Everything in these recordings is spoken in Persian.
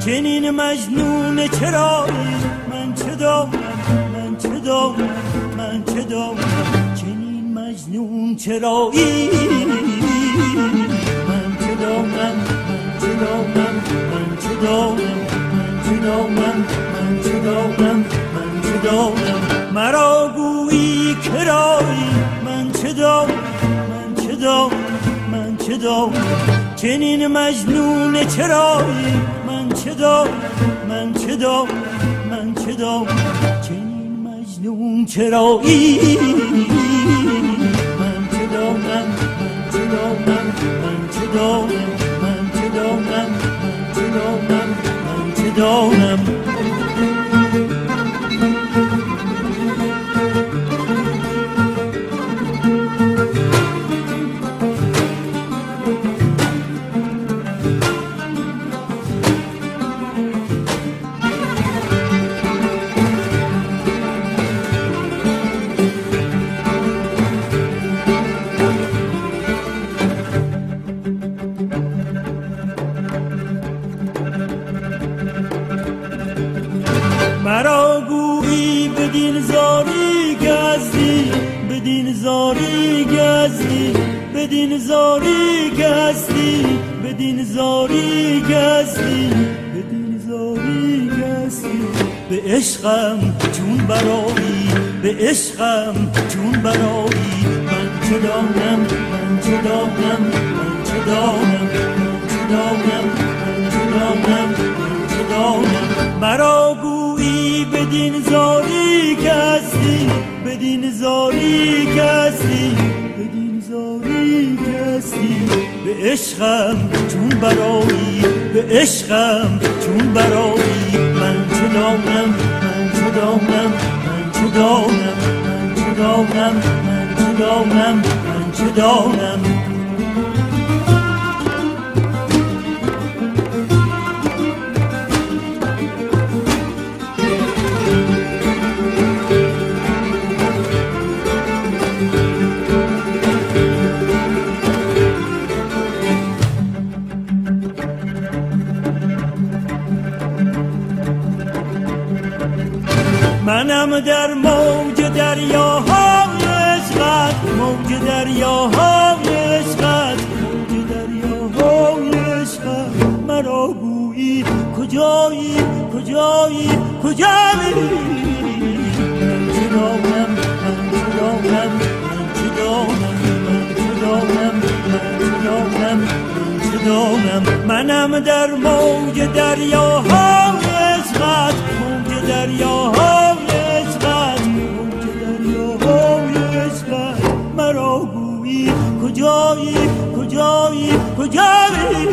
چنین مجنون چرایی من چه دارم من چه دارم من چه دارم چنین مجنون چرایی من چه دارم من چه دارم من چه دارم من چه دارم من چه دارم من چه دارم مرا گویی کرایی من چه دارم من چه دارم من چه دارم چنین مجنون چرایی من چه دارم من چه دارم من چه دارم چنین مجنون چرایی من چه دارم من چه دارم من چه دارم من چه دارم من چه دارم من چه دارم مرا گویی بدین زاری گزدی بدین زاری گزدی بدین زاری گزدی بدین زاری گزدی بدین زاری گزدی به عشقم چون برایی به عشقم چون برایی من چه دانم من چه دانم من چه دانم من چه دانم من چه دانم من چه دانم مرا بدین زاری گزدی بدین زاری گزدی بدین زاری گزدی به عشقم چون برایی به عشقم چون برایی من چه دانم من چه دانم من چه دانم من چه دانم من چه دانم من چه دانم منم در موج دریاهای عشقت موج دریاهای عشقت موج دریاهای عشقت مرا گویی کجایی کجایی کجایی من چه دانم من چه دانم من چه دانم من چه دانم من چه دانم من چه دانم منم در موج دریاهای عشقت موج دریاهای مرا گویی کجایی کجایی کجایی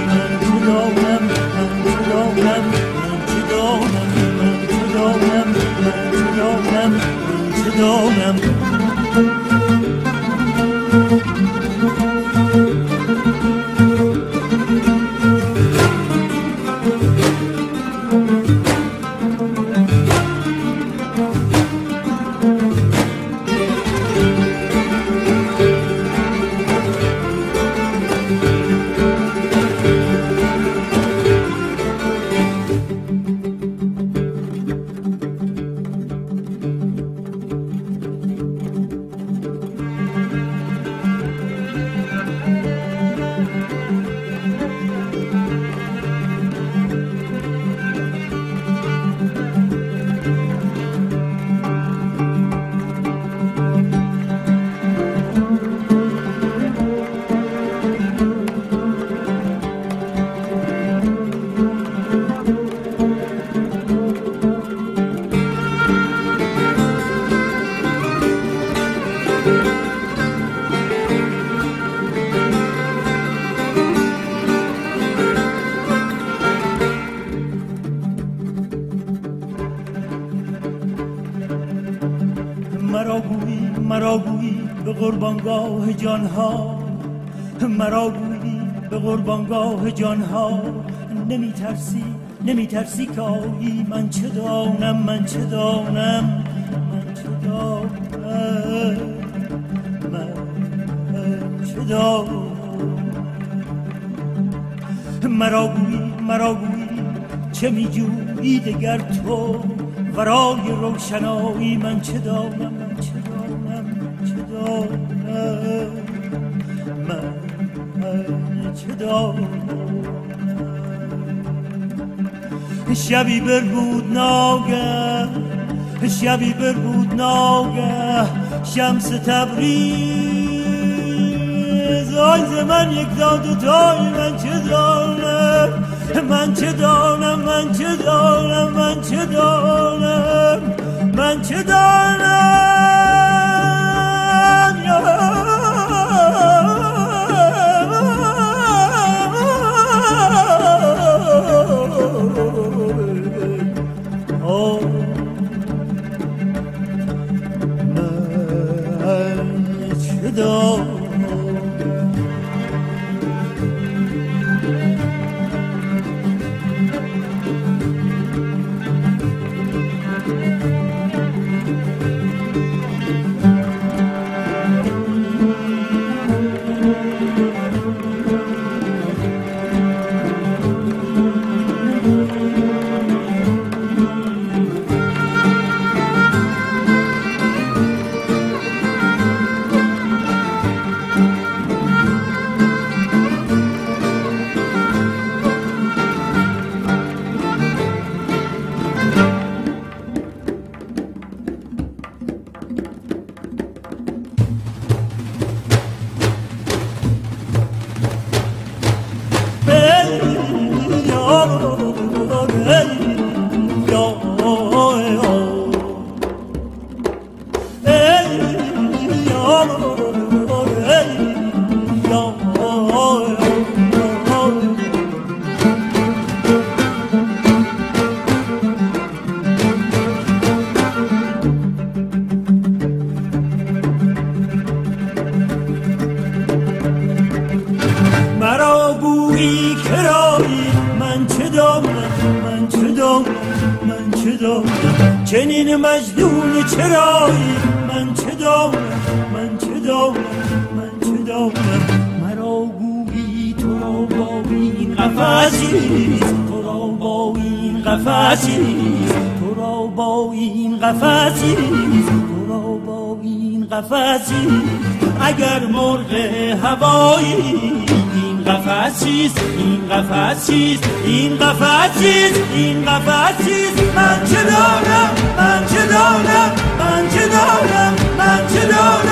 من چه دانم من چه دانم من چه دانم من چه دانم من چه دانم من چه دانم مرا گویی به قربانگاه جانها، مرا گویی به قربانگاه جانها. نمی ترسی که آیی، من چه دانم، من چه دانم، من چه دانم، من چه دانم. مرا گویی چه می جویی دگر تو ورای روشنایی، من چه دانم، من چه دانم، من چه دانم، من چه دانم. شبی بربود ناگه، شبی بربود ناگه، شمس تبریز آی ز من یک داد و تای، من چه دانم، من چه دانم، من چه دانم، من چه دانم، من چه دانم. چنین مجنون چرایی، من چه دانم، من چه دانم، من چه دانم. مرا گویی تو را با این قفسیست، تو را با این قفسیست، تو را با این قفسیست، تو را با این قفسیست. اگر مرغ هوایی این قفسیست، این قفسیست، این قفسیست، این قفسیست. من چه دانم، من چه دانم، من چه دانم، من چه دانم.